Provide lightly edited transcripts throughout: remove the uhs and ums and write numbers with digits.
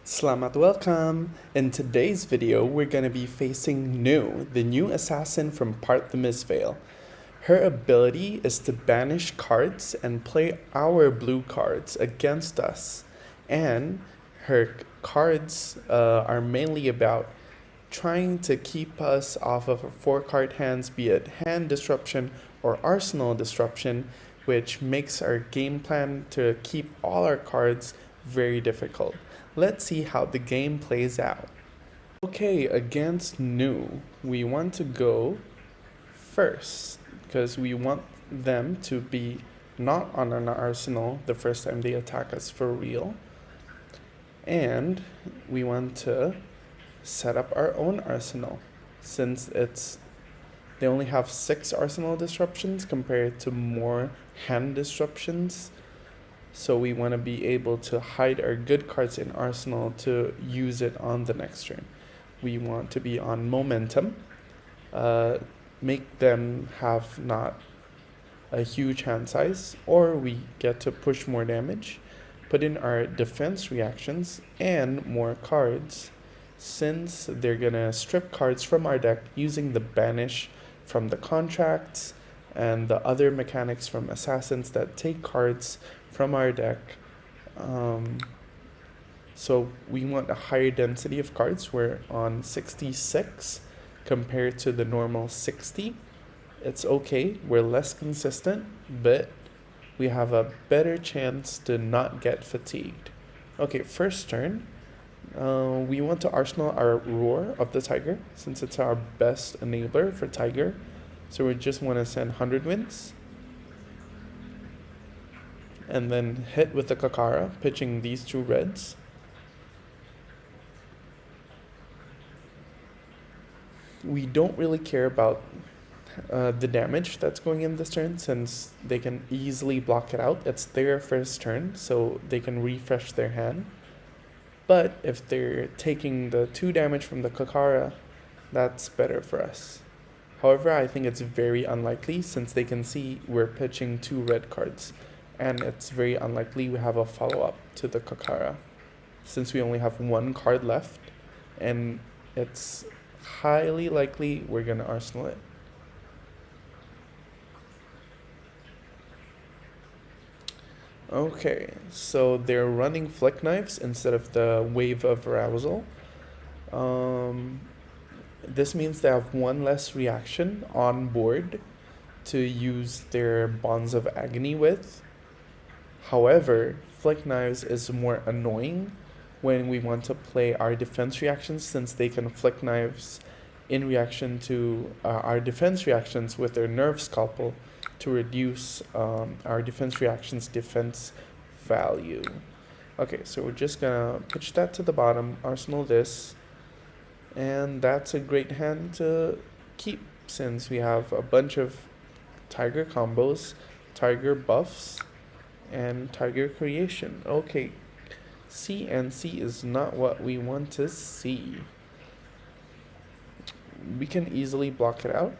Selamat welcome! In today's video, we're going to be facing Nu, the new assassin from part the Mistveil. Her ability is to banish cards and play our blue cards against us. And her cards are mainly about trying to keep us off of 4-card hands, be it hand disruption or arsenal disruption, which makes our game plan to keep all our cards very difficult. Let's see how the game plays out. Okay, against Nu, we want to go first because we want them to be not on an arsenal the first time they attack us for real. And we want to set up our own arsenal since they only have 6 arsenal disruptions compared to more hand disruptions. So we want to be able to hide our good cards in arsenal to use it on the next turn. We want to be on momentum, make them have not a huge hand size, or we get to push more damage, put in our defense reactions and more cards, since they're gonna strip cards from our deck using the banish from the contracts and the other mechanics from assassins that take cards from our deck. So we want a higher density of cards. We're on 66 compared to the normal 60. It's okay, we're less consistent, but we have a better chance to not get fatigued. Okay, first turn, we want to arsenal our Roar of the Tiger since it's our best enabler for Tiger. So we just want to send 100 wins. And then hit with the Kakara, pitching these 2 reds. We don't really care about the damage that's going in this turn since they can easily block it out. It's their first turn, so they can refresh their hand. But if they're taking the 2 damage from the Kakara, that's better for us. However, I think it's very unlikely since they can see we're pitching 2 red cards. And it's very unlikely we have a follow-up to the Kakara since we only have 1 card left, and it's highly likely we're going to arsenal it. Okay, so they're running Flick Knives instead of the Wave of Arousal. This means they have 1 less reaction on board to use their Bonds of Agony with. However, Flick Knives is more annoying when we want to play our defense reactions since they can Flick Knives in reaction to our defense reactions with their Nerve Scalpel to reduce our defense reactions defense value. Okay, so we're just gonna pitch that to the bottom, arsenal this, and that's a great hand to keep since we have a bunch of Tiger combos, Tiger buffs, and Tiger creation. Okay, CNC is not what we want to see. We can easily block it out.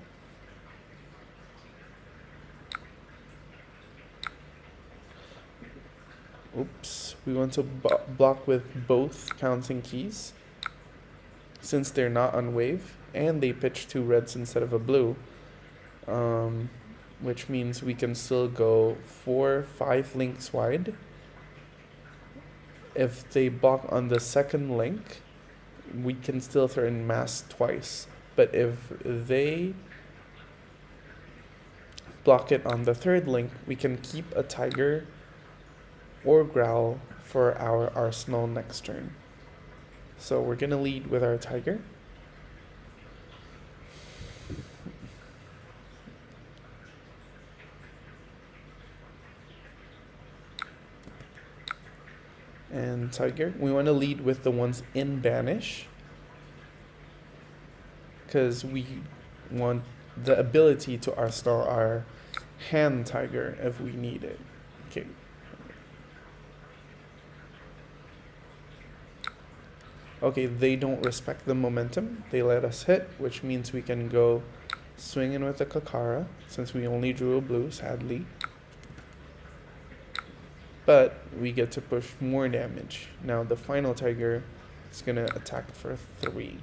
Oops, we want to block with both counting keys since they're not on wave and they pitch 2 reds instead of a blue. Which means we can still go 4-5 links wide. If they block on the second link, we can still throw in mass twice. But if they block it on the third link, we can keep a Tiger or Growl for our arsenal next turn. So we're gonna lead with our Tiger. And Tiger, we want to lead with the ones in banish because we want the ability to arsenal our hand Tiger if we need it. Okay. Okay, they don't respect the momentum. They let us hit, which means we can go swinging with the Kakara since we only drew a blue, sadly. but we get to push more damage. Now the final tiger is gonna attack for 3.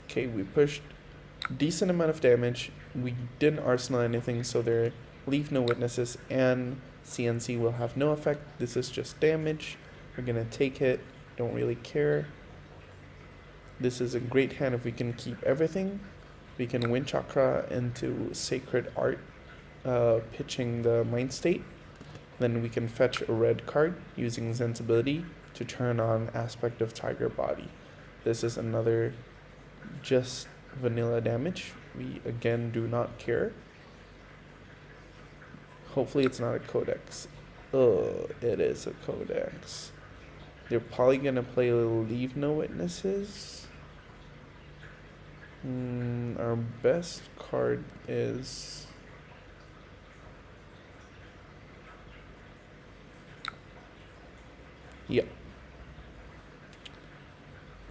Okay, we pushed decent amount of damage. We didn't arsenal anything, so there leave no witnesses, and CNC will have no effect. This is just damage. We're gonna take it, don't really care. This is a great hand if we can keep everything. We can win Chakra into Sacred Art, pitching the Mind State. Then we can fetch a red card using Zen's ability to turn on Aspect of Tiger Body. This is another just vanilla damage. We again do not care. Hopefully it's not a Codex. Oh, it is a Codex. They're probably gonna play Leave No Witnesses. Our best card is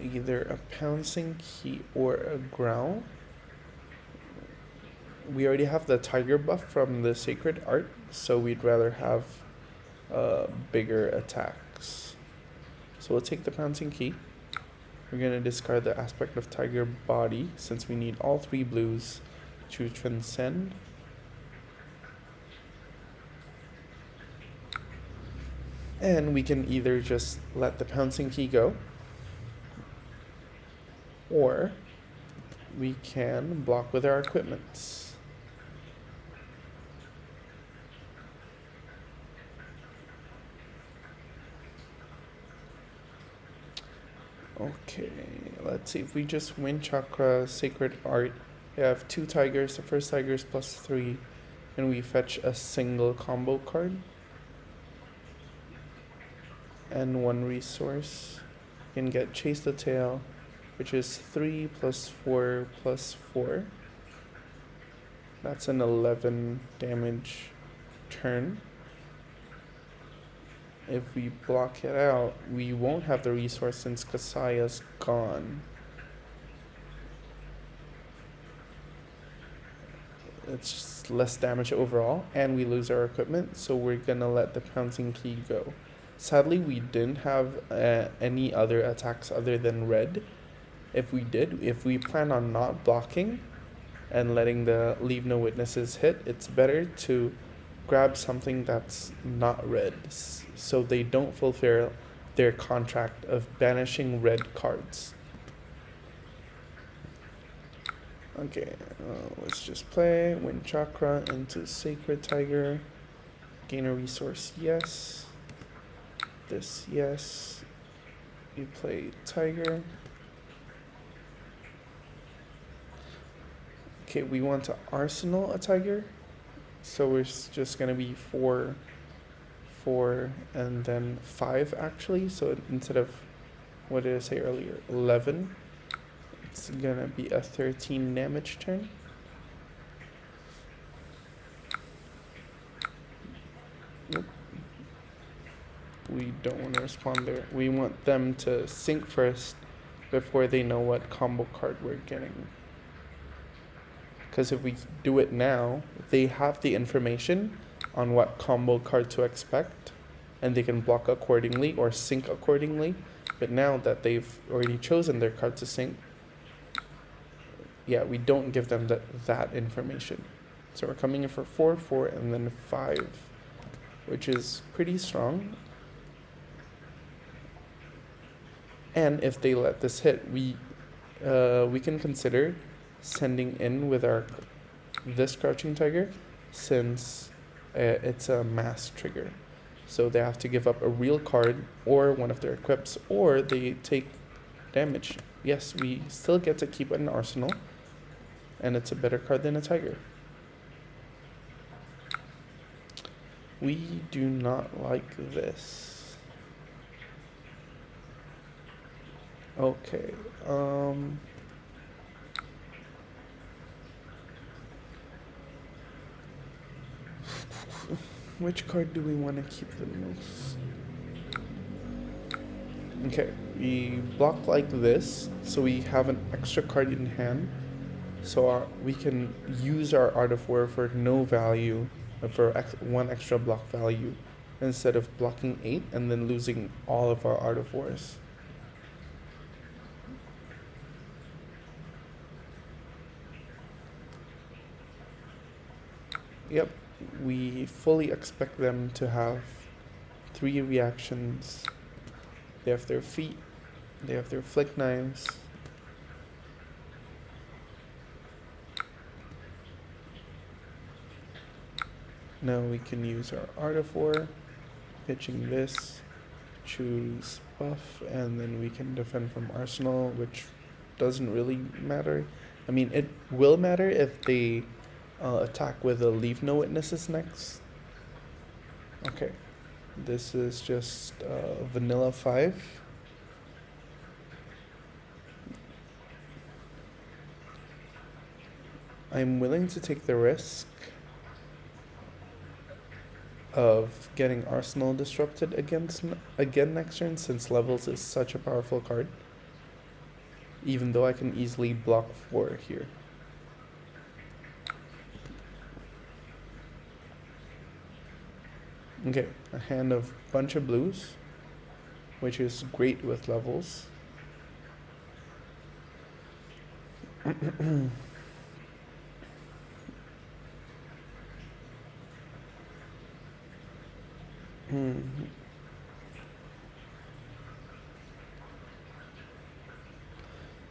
either a Pouncing Key or a Growl. We already have the Tiger buff from the Sacred Art, so we'd rather have bigger attacks. So we'll take the Pouncing Key. We're going to discard the Aspect of Tiger Body since we need all 3 blues to transcend. And we can either just let the Pouncing Key go, or we can block with our equipments. Okay, let's see if we just win Chakra, Sacred Art. We have 2 tigers. The first tiger is +3, and we fetch a single combo card and 1 resource. You can get Chase the Tail, which is 3 + 4 + 4. That's an 11 damage turn. If we block it out, we won't have the resource since Kasaya's gone. It's just less damage overall, and we lose our equipment, so we're gonna let the Pouncing Key go. Sadly, we didn't have any other attacks other than red. If we plan on not blocking and letting the Leave No Witnesses hit, it's better to grab something that's not red, so they don't fulfill their contract of banishing red cards. Okay, let's just play win Chakra into Sacred Tiger, gain a resource, yes. This, yes. You play Tiger. Okay, we want to arsenal a tiger, so we're just gonna be 4, 4, and then 5 actually. So instead of, what did I say earlier, 11, it's gonna be a 13 damage turn. Nope. We don't want to respond there. We want them to sync first before they know what combo card we're getting. Because if we do it now, they have the information on what combo card to expect, and they can block accordingly or sync accordingly. But now that they've already chosen their card to sync, yeah, we don't give them that information. So we're coming in for 4, 4, and then 5, which is pretty strong. And if they let this hit, we can consider sending in with this Crouching Tiger, since it's a mass trigger. So they have to give up a real card or one of their equips, or they take damage. Yes, we still get to keep it in arsenal, and it's a better card than a tiger. We do not like this. Okay, which card do we want to keep the most? Okay, we block like this, so we have an extra card in hand. So we can use our Art of War for no value, for one extra block value, instead of blocking 8 and then losing all of our Art of Wars. Yep, we fully expect them to have 3 reactions. They have their feet, they have their flick knives. Now we can use our Art of War, pitching this, choose buff, and then we can defend from Arsenal, which doesn't really matter. I mean, it will matter if they attack with a Leave No Witnesses next. Okay, this is just vanilla 5. I'm willing to take the risk of getting Arsenal disrupted again next turn, since Levels is such a powerful card, even though I can easily block 4 here. Okay, a hand of bunch of blues, which is great with Levels.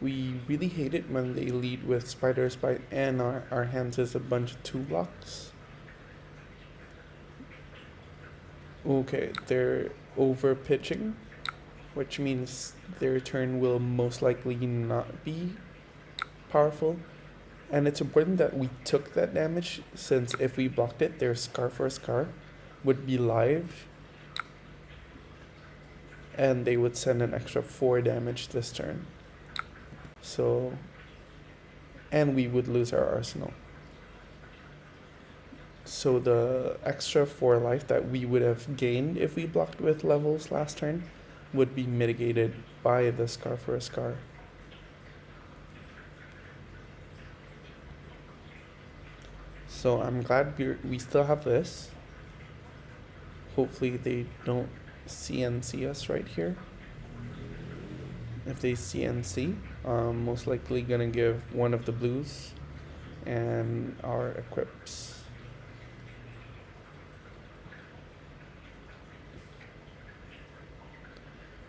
We really hate it when they lead with Spider Spite and our hands is a bunch of 2 blocks. Okay, they're over pitching, which means their turn will most likely not be powerful. And it's important that we took that damage, since if we blocked it, their Scar for Scar would be live, and they would send an extra 4 damage this turn. So, and we would lose our Arsenal. So the extra 4 life that we would have gained if we blocked with Levels last turn would be mitigated by the Scar for a Scar. So I'm glad we still have this. Hopefully they don't CNC us right here. If they CNC, most likely gonna give one of the blues and our equips.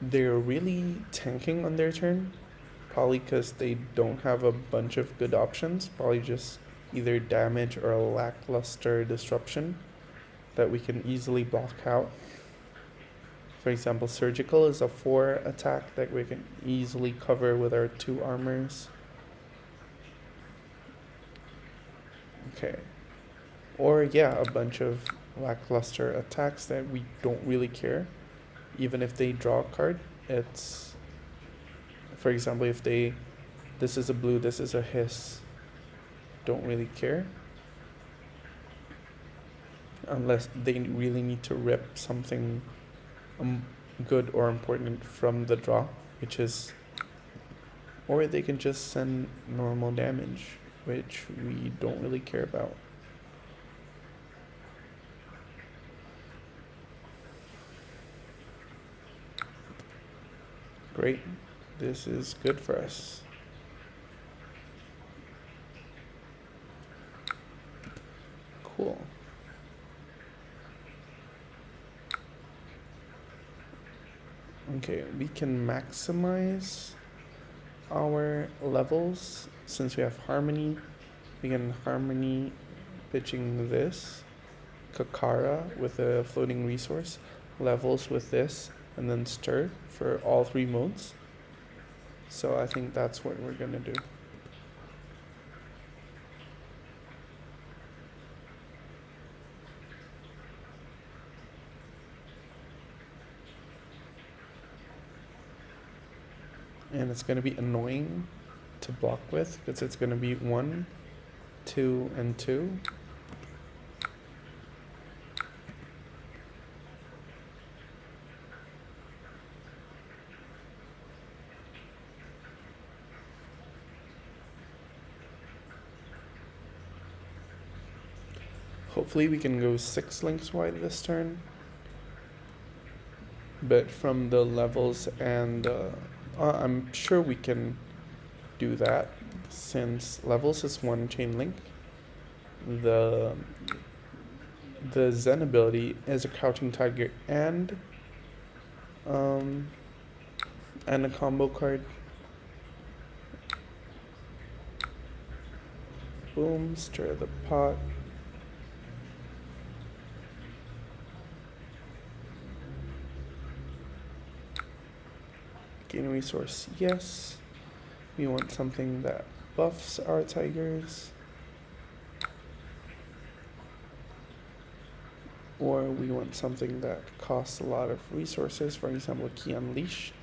They're really tanking on their turn, probably because they don't have a bunch of good options, probably just either damage or a lackluster disruption that we can easily block out. For example, Surgical is a 4 attack that we can easily cover with our 2 armors. Okay. Or yeah, a bunch of lackluster attacks that we don't really care. Even if they draw a card, it's, for example, if this is a blue, this is a hiss, don't really care. Unless they really need to rip something good or important from the draw, which is, or they can just send normal damage, which we don't really care about. Great, this is good for us. Cool. Okay, we can maximize our levels since we have Harmony. We can Harmony pitching this, Kakara with a floating resource, Levels with this, and then Stir for all 3 modes. So I think that's what we're gonna do. And it's gonna be annoying to block with because it's gonna be 1, 2, and 2. Hopefully we can go 6 links wide this turn. But from the levels and I'm sure we can do that, since levels is 1 chain link. The Zen ability is a crouching tiger and a combo card. Boom, stir the pot. Gain resource, yes. We want something that buffs our tigers. Or we want something that costs a lot of resources, for example, Key Unleash.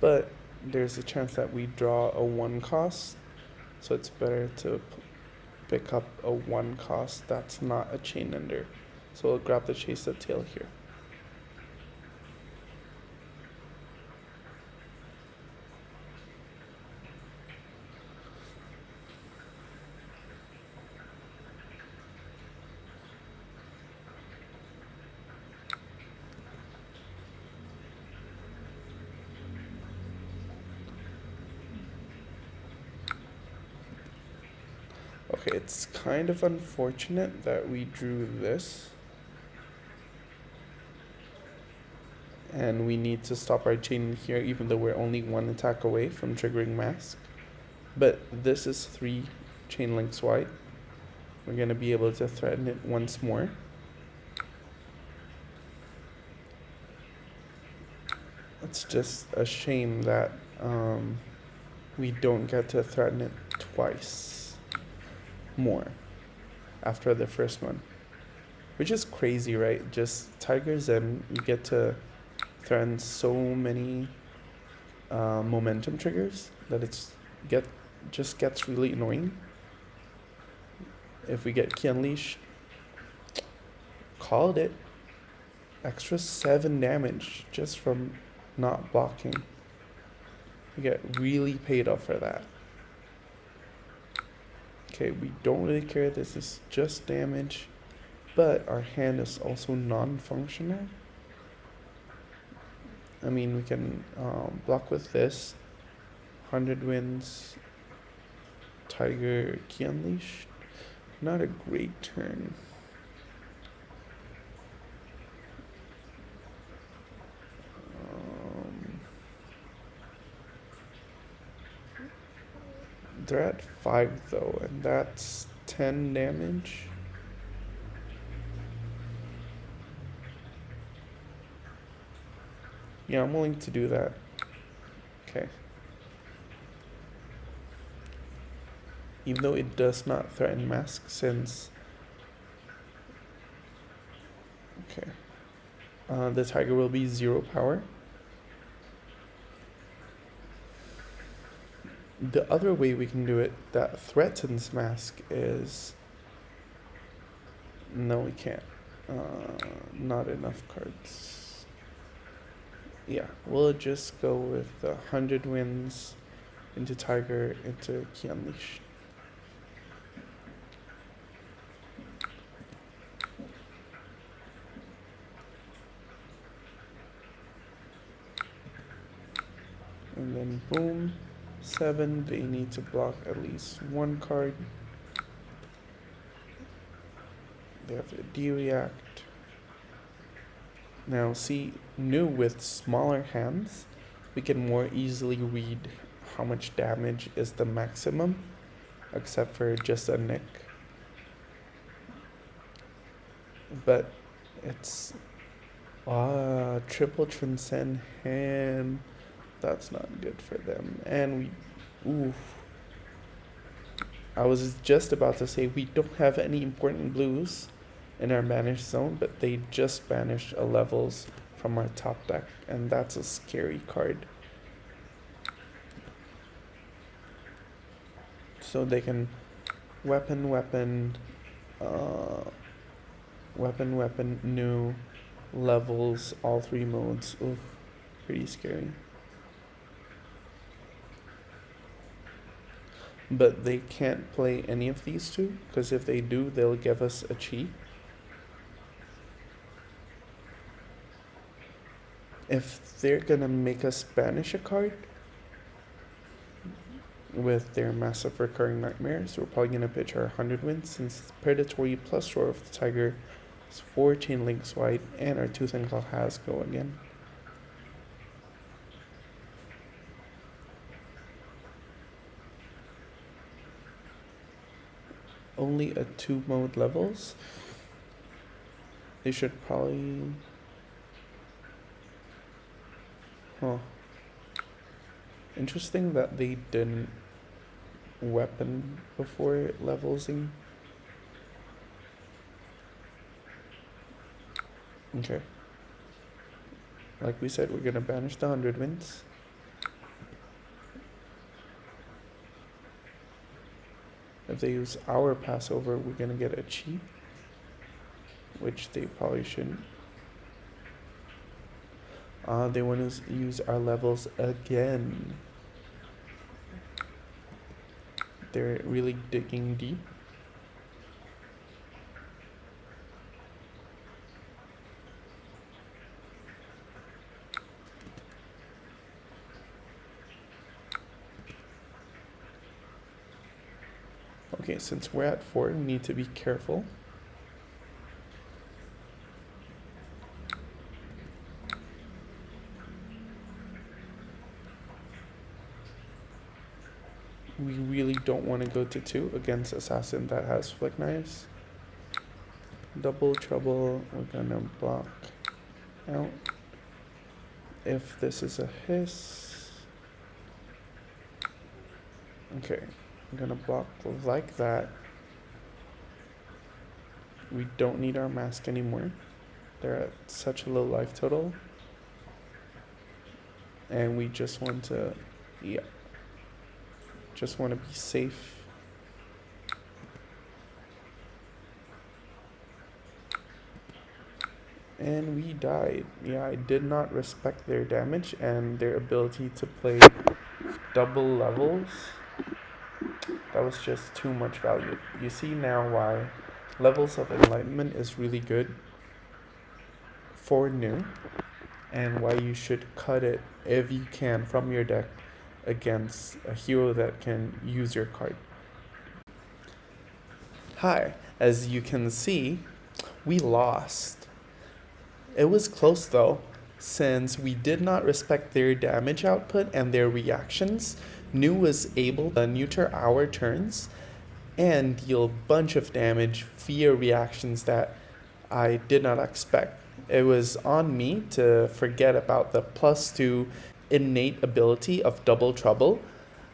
But there's a chance that we draw a 1 cost, so it's better to pick up a 1 cost that's not a chain ender. So we'll grab the Chase the Tail here. Okay, it's kind of unfortunate that we drew this. And we need to stop our chain here, even though we're only 1 attack away from triggering Mask. But this is 3 chain links wide. We're going to be able to threaten it once more. It's just a shame that we don't get to threaten it twice more after the first one. Which is crazy, right? Just Tigers, and you get to threaten so many momentum triggers that just gets really annoying. If we get Key Unleash, called it. Extra 7 damage just from not blocking. We get really paid off for that. Okay, we don't really care. This is just damage. But our hand is also non-functional. I mean, we can block with this. 100 wins. Tiger, Key Unleashed. Not a great turn. They're at 5 though, and that's 10 damage. Yeah, I'm willing to do that. Okay. Even though it does not threaten Mask, since... Okay. The Tiger will be 0 power. The other way we can do it that threatens Mask is... No, we can't. Not enough cards. Yeah, we'll just go with 100 wins into Tiger, into Key Unleashed. And then boom, 7, they need to block at least 1 card. They have to D-react. Now see, new with smaller hands, we can more easily read how much damage is the maximum, except for just a nick. But it's triple transcend hand. That's not good for them. And I was just about to say we don't have any important blues in our banished zone, but they just banished a levels from our top deck, and that's a scary card. So they can weapon, new levels, all 3 modes. Ooh, pretty scary. But they can't play any of these two, because if they do, they'll give us a cheat. If they're gonna make us banish a card with their massive recurring nightmares, we're probably gonna pitch our 100 wins, since Predatory plus Roar of the Tiger is 4 chain links wide, and our Tooth and Claw has go again. Only a 2 mode levels. They should probably. Huh. Interesting that they didn't weapon before levelsing. Okay. Like we said, we're gonna banish the 100 wins. If they use our Passover, we're gonna get a cheat, which they probably shouldn't. They want to use our levels again. They're really digging deep. Okay, since we're at 4, we need to be careful. We really don't want to go to 2 against Assassin that has Flick Knives. Double Trouble, we're gonna block out. If this is a hiss. Okay, I'm gonna block like that. We don't need our mask anymore. They're at such a low life total. And we just want to, just want to be safe. And we died. Yeah, I did not respect their damage and their ability to play double levels. That was just too much value. You see now why Levels of Enlightenment is really good for new, and why you should cut it if you can from your deck against a hero that can use your card. Hi, as you can see, we lost. It was close though, since we did not respect their damage output and their reactions. New was able to neuter our turns and deal a bunch of damage via reactions that I did not expect. It was on me to forget about the +2 innate ability of Double Trouble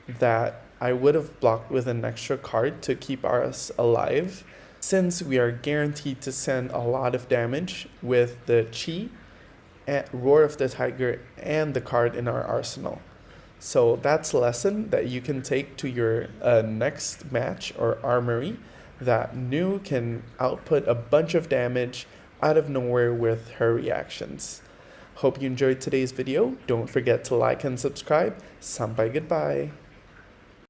that I would have blocked with an extra card to keep us alive, since we are guaranteed to send a lot of damage with the Chi, Roar of the Tiger, and the card in our arsenal. So that's a lesson that you can take to your next match or armory, that New can output a bunch of damage out of nowhere with her reactions. Hope you enjoyed today's video. Don't forget to like and subscribe. Sampai goodbye.